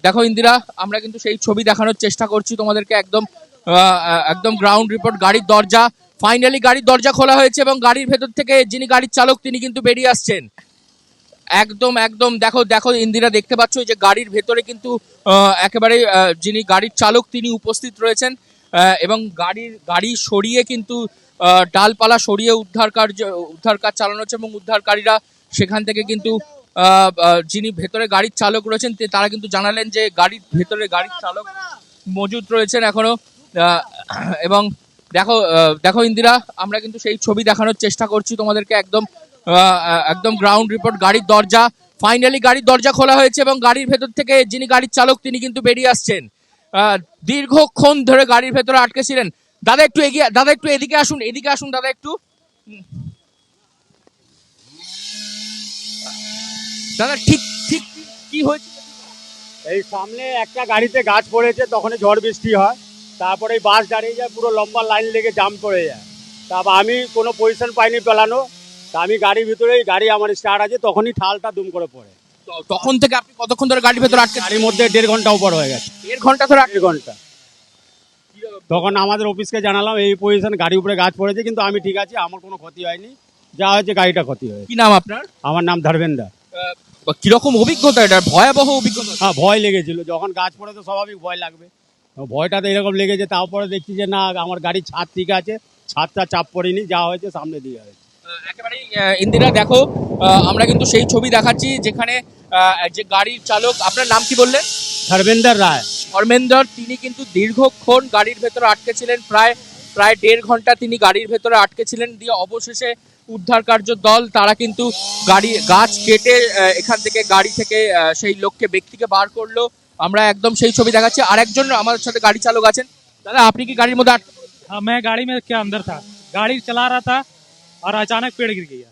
দেখো ইন্দিরা, আমরা কিন্তু সেই ছবি দেখানোর চেষ্টা করছি তোমাদেরকে, একদম একদম গ্রাউন্ড রিপোর্ট। গাড়ির দরজা, ফাইনালি গাড়ির দরজা খোলা হয়েছে এবং গাড়ির ভেতর থেকে যিনি গাড়ির চালক তিনি কিন্তু বেরিয়ে আসছেন। একদম একদম দেখো দেখো ইন্দিরা, দেখতে পাচ্ছ যে গাড়ির ভেতরে কিন্তু একেবারে যিনি গাড়ির চালক তিনি উপস্থিত রয়েছেন এবং গাড়ি সরিয়ে কিন্তু ডালপালা সরিয়ে উদ্ধার কাজ চালানো হচ্ছে এবং উদ্ধারকারীরা সেখান থেকে কিন্তু যিনি ভেতরে গাড়ির চালক রয়েছেন তারা কিন্তু জানালেন যে গাড়ির ভেতরে গাড়ির চালক মজুদ রয়েছেন এখনো। এবং দেখো দেখো ইন্দিরা, আমরা কিন্তু সেই ছবি দেখানোর চেষ্টা করছি তোমাদেরকে, একদম একদম গ্রাউন্ড রিপোর্ট। গাড়ির দরজা, ফাইনালি গাড়ির দরজা খোলা হয়েছে এবং গাড়ির ভেতর থেকে যিনি গাড়ির চালক তিনি কিন্তু বেরিয়ে আসছেন। দীর্ঘক্ষণ ধরে গাড়ির ভেতরে আটকে ছিলেন। দাদা একটু এগিয়ে, দাদা একটু এদিকে আসুন, এদিকে আসুন দাদা একটু। দাদা ঠিক ঠিক কি হয়েছে? এই সামনে একটা গাড়িতে গাছ পড়েছে, তখনই ঝড় বৃষ্টি হয়, তারপরে এই বাস দাঁড়িয়ে যায়, পুরো লম্বা লাইন লেগে জাম পড়ে যায়। তারপর আমি কোনো পজিশন পাইনি পেলানো, তা আমি গাড়ির ভিতরেই, গাড়ি আমার স্টার্ট আছে, তখনই ঠালটা দুম করে পড়ে। তখন থেকে আপনি কতক্ষণ ধরে গাড়ির ভেতরে আটকে? গাড়ির মধ্যে 1.5 ঘন্টা উপর হয়ে গেছে। 1.5 ঘন্টা ধরে? 1.5 ঘন্টা। তখন আমাদের অফিসকে জানালাম এই পজিশন, গাড়ির উপরে গাছ পড়েছে, কিন্তু আমি ঠিক আছে, আমার কোনো ক্ষতি হয়নি, যা হয়েছে গাড়িটা ক্ষতি হয়েছে। কি নাম আপনার? আমার নাম ধর্মেন্দ্র। কিরকম অভিজ্ঞতা এটা? ভয়াবহ অভিজ্ঞতা? হ্যাঁ, ভয় লেগেছিল, যখন গাছ পড়ে তো স্বাভাবিক ভয় লাগবে, ভয়টা তো এরকম লেগেছে। তারপরে দেখছি যে না, আমার গাড়ির ছাদ ঠিক আছে, ছাদটা চাপ পড়েনি, যা হয়েছে সামনে দিয়ে হয়েছে। একেবারেই ইন্দিরা দেখো, আমরা কিন্তু সেই ছবি দেখাচ্ছি যেখানে যে গাড়ির চালক, আপনার নাম কি বললেন? ধর্মেন্দ্র রায়। ধর্মেন্দ্র, তিনি কিন্তু দীর্ঘক্ষণ গাড়ির ভেতরে আটকে ছিলেন, প্রায় 1.5 ঘন্টা তিনি গাড়ির ভেতরে আটকে ছিলেন। দিয়ে অবশেষে উদ্ধার কার্য দল তারা কিন্তু গাছ কেটে এখান থেকে গাড়ি থেকে সেই ব্যক্তিকে বার করলো। আমরা একদম সেই ছবি দেখাচ্ছি। আরেকজন আমাদের সাথে গাড়ি চালক আছেন। দাদা আপনি কি গাড়ির মধ্যে? हाँ, मैं गाड़ी में क्या अंदर था, गाड़ी चला रहा था और अचानक पेड़ गिर गया।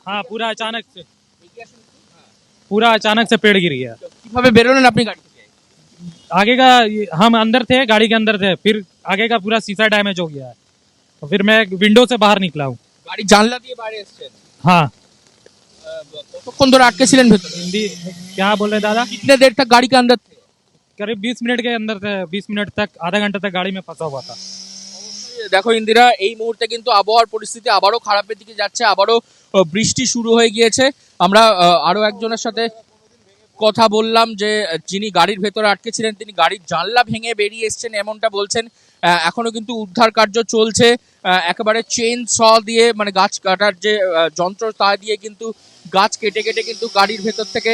हाँ, पूरा अचानक से पेड़ गिर गया। কিভাবে বেরোলেন আপনি গাড়ি থেকে? आगे का हम अंदर थे, गाड़ी के अंदर थे, फिर आगे का पूरा शीशा डैमेज हो गया है, तो फिर मैं विंडो से बाहर निकला हूँ। গাড়ি জানলা দিয়ে বাইরে এসেছেন? हाँ। কতক্ষণ ধরে আটকে ছিলেন ভেতরে? हिंदी क्या बोल रहे दादा? कितने देर तक गाड़ी के अंदर थे? करीब 20 मिनट के अंदर थे, 20 मिनट तक, आधा घंटा तक गाड़ी में फंसा हुआ था। দেখো ইন্দিরা, এই মুহূর্তে কিন্তু আবহাওয়ার পরিস্থিতি আবারও খারাপের দিকে যাচ্ছে, আবারও বৃষ্টি শুরু হয়ে গিয়েছে। আমরা আরো একজনের সাথে কথা বললাম যে যিনি গাড়ির ভেতরে আটকে ছিলেন তিনি গাড়ির জানলা ভেঙে বেরিয়ে এসেছেন এমনটা বলছেন। এখনো কিন্তু উদ্ধার কার্য চলছে, একেবারে চেইন স দিয়ে, মানে গাছ কাটার যে যন্ত্র তা দিয়ে কিন্তু গাছ কেটে কেটে কিন্তু গাড়ির ভেতর থেকে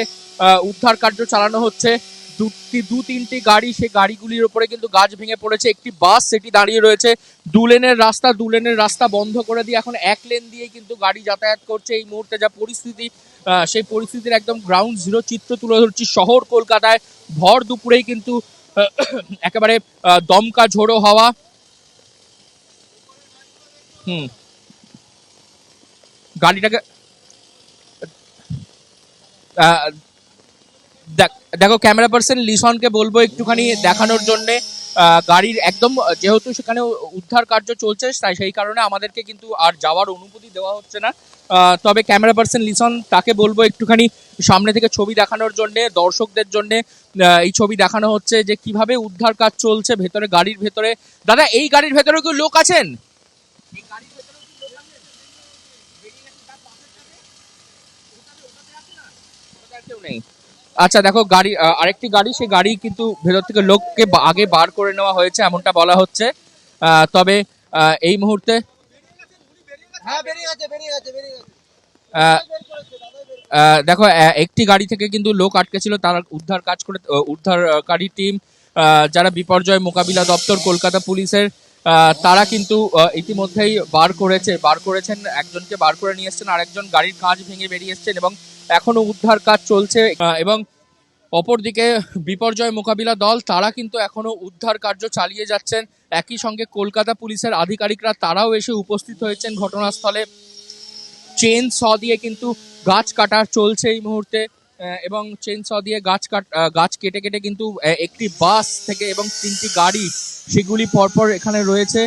উদ্ধার কার্য চালানো হচ্ছে। দু তিনটি গাড়ি, সেই গাড়িগুলির উপরে কিন্তু গাছ ভেঙে পড়েছে। একটি বাস সেটি দাঁড়িয়ে রয়েছে। দু লেনের রাস্তা বন্ধ করে দিয়ে এখন 1 লেন দিয়ে কিন্তু গাড়ি যাতায়াত করছে। এই মুহূর্তে যা পরিস্থিতি, সেই পরিস্থিতির একদম গ্রাউন্ড জিরো চিত্র তুলে ধরছি। শহর কলকাতায় ভর দুপুরেই কিন্তু একেবারে দমকা ঝোড়ো হাওয়া। গাড়িটাকে দেখো, ক্যামেরা পার্সন লিসনকে বলবো একটুখানি দেখানোর জন্যে। গাড়ির একদম, যেহেতু সেখানে উদ্ধার কার্য চলছে তাই সেই কারণে আমাদেরকে কিন্তু আর যাওয়ার অনুমতি দেওয়া হচ্ছে না। তবে ক্যামেরা পার্সন লিসন, তাকে বলবো একটুখানি সামনে থেকে ছবি দেখানোর জন্যে, দর্শকদের জন্যে এই ছবি দেখানো হচ্ছে যে কিভাবে উদ্ধার কাজ চলছে ভেতরে, গাড়ির ভেতরে। দাদা এই গাড়ির ভেতরে কি লোক আছেন? কেউ নেই। আচ্ছা দেখো, গাড়ি আরেকটি গাড়ি, সেই গাড়ি কিন্তু ভেতর থেকে লোককে আগে বার করে নেওয়া হয়েছে এমনটা বলা হচ্ছে। তবে এই মুহূর্তে দেখো একটি গাড়ি থেকে কিন্তু লোক আটকে ছিল, তারা উদ্ধার কাজ করে, উদ্ধারকারী টিম যারা বিপর্যয় মোকাবিলা দপ্তর কলকাতা পুলিশের, তারা কিন্তু ইতিমধ্যেই বার করেছেন, একজনকে বার করে নিয়ে এসছেন, আরেকজন গাড়ির কাঁচ ভেঙে বেরিয়ে এসছেন এবং এখনো উদ্ধার কাজ চলছে। এবং অপরদিকে বিপর্যয় মোকাবিলা দল তারা কিন্তু এখনো উদ্ধার কার্য চালিয়ে যাচ্ছেন। একই সঙ্গে কলকাতা পুলিশের আধিকারিকরা তারাও এসে উপস্থিত হয়েছেন ঘটনাস্থলে। চেইন স দিয়ে কিন্তু গাছ কাটা চলছে এই মুহূর্তে এবং চেইন স দিয়ে গাছ কেটে কেটে কিন্তু একটি বাস থেকে এবং 3টি গাড়ি, সেগুলি পরপর এখানে রয়েছে।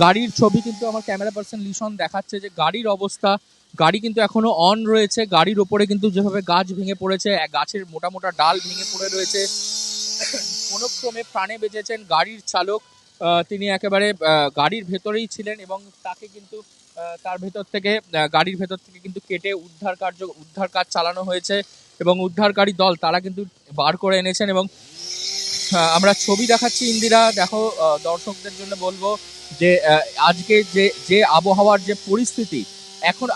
গাড়ির ছবি কিন্তু আমার ক্যামেরা পার্সন লিসন দেখাচ্ছে যে গাড়ির অবস্থা গাড়ি কিন্তু এখনো অন রয়েছে, গাড়ির ওপরে কিন্তু যেভাবে গাছ ভেঙে পড়েছে, গাছের মোটা মোটা ডাল ভেঙে পড়ে রয়েছে। কোনো ক্রমে প্রাণে বেঁচেছেন গাড়ির চালক। তিনি একেবারে গাড়ির ভেতরেই ছিলেন এবং তাকে কিন্তু তার ভেতর থেকে গাড়ির ভেতর থেকে কিন্তু কেটে উদ্ধার কাজ চালানো হয়েছে এবং উদ্ধারকারী দল তারা কিন্তু বার করে এনেছেন এবং আমরা ছবি দেখাচ্ছি ইন্দিরা, দেখো দর্শকদের জন্য বলবো যে আজকে যে আবহাওয়ার যে পরিস্থিতি এখন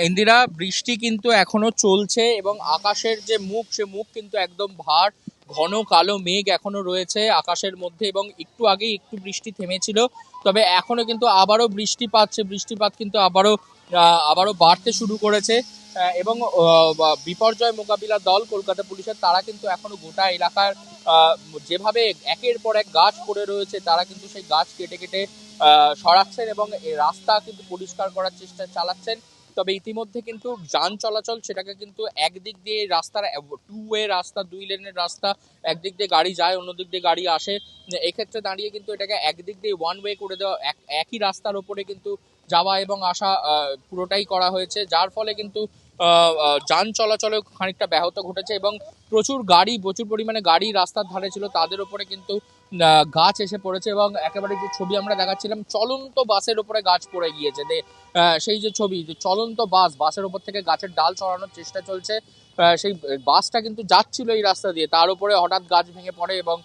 ইন্দিরা, বৃষ্টি কিন্তু এখনো চলছে এবং আকাশের যে মুখ সে মুখ কিন্তু একদম ভার, ঘন কালো মেঘ এখনো রয়েছে আকাশের মধ্যে এবং একটু আগেই একটু বৃষ্টি থেমেছিল, তবে এখনো কিন্তু আবারও বৃষ্টিপাত কিন্তু আবারও বাড়তে শুরু করেছে এবং বিপর্যয় মোকাবিলা দল কলকাতা পুলিশের তারা কিন্তু এখনো গোটা এলাকার যেভাবে একের পর এক গাছ পড়ে রয়েছে তারা কিন্তু সেই গাছ কেটে কেটে সরাচ্ছেন এবং এই রাস্তা কিন্তু পরিষ্কার করার চেষ্টা চালাচ্ছেন। তবে ইতিমধ্যে কিন্তু যান চলাচল সেটাকে কিন্তু একদিক দিয়ে রাস্তার 2 ওয়ে রাস্তা, 2 লেনের রাস্তা, একদিক দিয়ে গাড়ি যায় অন্যদিক দিয়ে গাড়ি আসে, এক্ষেত্রে দাঁড়িয়ে কিন্তু এটাকে একদিক দিয়ে 1 ওয়ে করে দেওয়া, একই রাস্তার ওপরে কিন্তু যাওয়া এবং আসা পুরোটাই করা হয়েছে, যার ফলে কিন্তু যান চলাচলে খানিকটা ব্যাহত ঘটেছে এবং প্রচুর পরিমাণে গাড়ি রাস্তার ধারে ছিল তাদের উপরে কিন্তু গাছ এসে পড়েছে এবং একেবারে যে ছবি আমরা দেখাচ্ছিলাম চলন্ত বাসের উপরে গাছ পড়ে গিয়েছে, সেই যে ছবি, যে চলন্ত বাসের উপর থেকে গাছের ডাল সরানোর চেষ্টা চলছে, সেই বাসটা কিন্তু যাচ্ছিল এই রাস্তা দিয়ে, তার উপরে হঠাৎ গাছ ভেঙে পড়ে এবং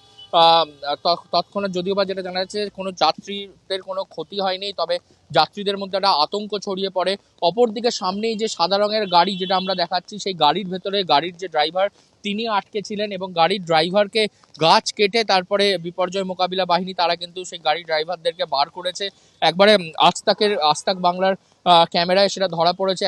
তৎক্ষণাৎ যদিও বা যেটা জানা যাচ্ছে কোনো যাত্রীদের কোনো ক্ষতি হয়নি, তবে যাত্রীদের মধ্যে একটা আতঙ্ক ছড়িয়ে পড়ে। অপরদিকে সামনেই যে সাদা রঙের গাড়ি যেটা আমরা দেখাচ্ছি সেই গাড়ির ভেতরে গাড়ির যে ড্রাইভার তিনি আটকে ছিলেন এবং গাড়ির ড্রাইভারকে গাছ কেটে তারপরে বিপর্যয় মোকাবিলা বাহিনী তারা কিন্তু সেই গাড়ির ড্রাইভারদেরকে বার করেছে। একবারে আজ তাক বাংলার ক্যামেরায় সেটা ধরা পড়েছে।